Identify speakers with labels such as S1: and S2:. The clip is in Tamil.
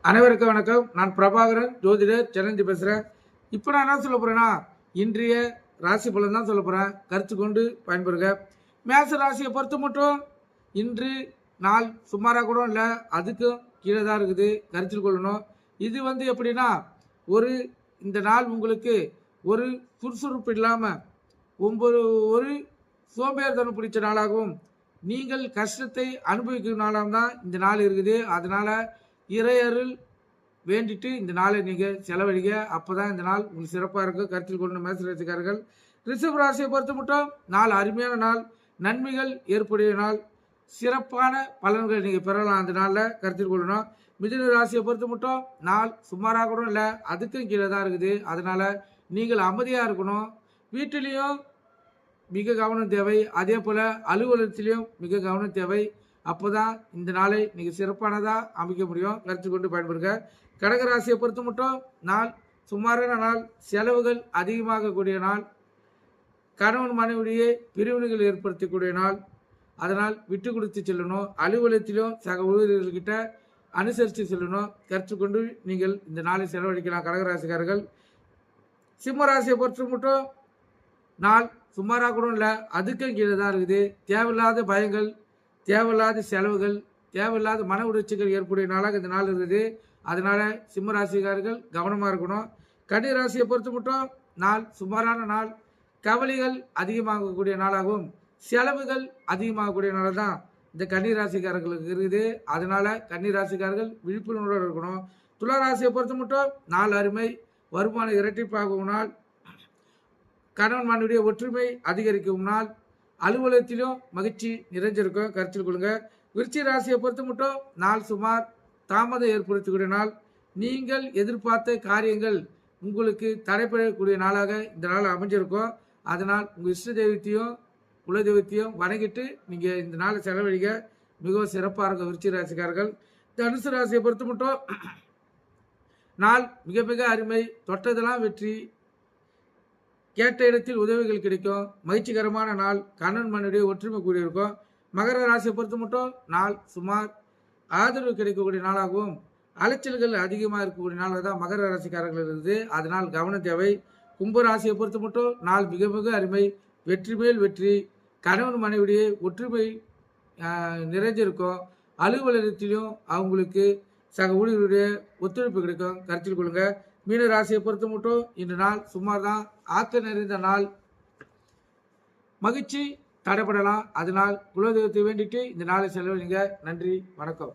S1: அனைவருக்கும் வணக்கம். நான் பிரபாகரன், ஜோதிடர், சென்னை பேசுகிறேன். இப்போ நான் என்ன சொல்ல போகிறேன்னா, இன்றைய ராசி பலன் தான் சொல்ல போகிறேன். கருத்து கொண்டு பயன்பெறுங்க. மேச ராசியை பொறுத்த மட்டும் இன்று நாள் சுமாராக கூட இல்லை, அதுக்கும் கீழே தான் இருக்குது. கருத்தில் கொள்ளணும். இது எப்படின்னா, இந்த நாள் உங்களுக்கு ஒரு சுறுசுறுப்பு இல்லாமல் ஒரு சோம்பேறித்தனம் பிடிச்ச நாளாகவும் நீங்கள் கஷ்டத்தை அனுபவிக்கும் நாளாகவும் தான் இந்த நாள் இருக்குது. அதனால் இறையருள் வேண்டிட்டு இந்த நாளை நீங்கள் செலவழிங்க. அப்போ தான் இந்த நாள் உங்களுக்கு சிறப்பாக இருக்கும். கருத்தில் கொண்டு மேசராசிக்காரர்கள். ரிஷப ராசியை பொறுத்த மட்டும் நாள் அருமையான நாள், நன்மைகள் ஏற்புடைய நாள், சிறப்பான பலன்களை நீங்கள் பெறலாம். அந்த நாளில் கருத்தில் கொள்ளணும். மிதுன ராசியை பொறுத்த மட்டும் நாள் சுமாராக கூட இல்லை, அதுக்கும் கீழே தான் இருக்குது. அதனால் நீங்கள் அமைதியாக இருக்கணும். வீட்டிலையும் மிக கவனம் தேவை, அதே போல் அலுவலகத்திலையும் மிக கவனம் தேவை. அப்போ தான் இந்த நாளை நீங்கள் சிறப்பானதாக அமைக்க முடியும். கருத்து கொண்டு பயன்படுங்க. கடகராசியை பொறுத்த மட்டும் நாள் சுமாரான நாள், செலவுகள் அதிகமாகக்கூடிய நாள், கணவன் மனைவிடையே பிரிவினைகள் ஏற்படுத்தக்கூடிய நாள். அதனால் விட்டு கொடுத்து செல்லணும். அலுவலகத்திலும் சக ஊழியர்கள்கிட்ட அனுசரித்து செல்லணும். கருத்து கொண்டு நீங்கள் இந்த நாளை செலவழிக்கலாம் கடகராசிக்காரர்கள். சிம்ம ராசியை பொறுத்த மட்டும் நாள் சுமாராக கூட இல்லை, அதுக்கும் கீழே தான் இருக்குது. தேவையில்லாத பயங்கள், தேவையில்லாத செலவுகள், தேவையில்லாத மன உணர்ச்சிகள் ஏற்புடைய நாளாக இந்த நாள் இருக்குது. அதனால் சிம்ம ராசிக்காரர்கள் கவனமாக இருக்கணும். கன்னி ராசியை பொறுத்த மட்டும் நாள் சுமாரான நாள், கவலைகள் அதிகமாகக்கூடிய நாளாகவும் செலவுகள் அதிகமாகக்கூடிய நாள் தான் இந்த கன்னி ராசிக்காரர்களுக்கு இருக்குது. அதனால் கன்னி ராசிக்காரர்கள் விழிப்புணர்வோடு இருக்கணும். துலா ராசியை பொறுத்த மட்டும் நாள் அருமை, வருமானம் இரட்டிப்பாகும் நாள், கணவன் மனைவியுடைய ஒற்றுமை அதிகரிக்கும் நாள், அலுவலகத்திலும் மகிழ்ச்சி நிறைஞ்சிருக்கும். கருத்தில் கொள்ளுங்க. விருச்சிக ராசியை பொறுத்த மட்டும் நாள் சுமார் தாமதம் ஏற்படுத்தக்கூடிய நாள், நீங்கள் எதிர்பார்த்த காரியங்கள் உங்களுக்கு தடைப்படக்கூடிய நாளாக இந்த நாள் அமைஞ்சிருக்கும். அதனால் உங்கள் இஷ்ட தெய்வத்தையும் குல தெய்வத்தையும் வணங்கிட்டு நீங்கள் இந்த நாளை செலவழிக்க மிகவும் சிறப்பாக இருக்கும். விருச்சிக ராசிக்காரர்கள். தனுசு ராசியை பொறுத்த மட்டும் நாள் மிக மிக அருமை, தொட்டதெல்லாம் வெற்றி, கேட்ட இடத்தில் உதவிகள் கிடைக்கும், மகிழ்ச்சிகரமான நாள், கணவன் மனைவியுடைய ஒற்றுமை கூடியிருக்கும். மகர ராசியை பொறுத்த மட்டும் நாள் சுமார் ஆதரவு கிடைக்கக்கூடிய நாளாகவும் அலைச்சல்கள் அதிகமாக இருக்கக்கூடிய நாளாக தான் மகர ராசிக்காரர்கள் இருக்குது. அதனால் கவனம் தேவை. கும்ப ராசியை பொறுத்த மட்டும் நாள் மிக மிக அருமை, வெற்றி மேல் வெற்றி, கணவன் மனைவியுடைய ஒற்றுமை நிறைஞ்சிருக்கும். அலுவலகத்திலும் அவங்களுக்கு சக ஊழியர்களுடைய ஒத்துழைப்பு கிடைக்கும். கருத்தில் கொள்ளுங்க. மீன ராசியை பொறுத்த மட்டும் இன்று நாள் சுமார் தான், ஆக்க நிறைந்த நாள், மகிழ்ச்சி தடைப்படலாம். அதனால் குலதெய்வத்தை வேண்டிட்டு இந்த நாளை செலவழிங்க. நன்றி, வணக்கம்.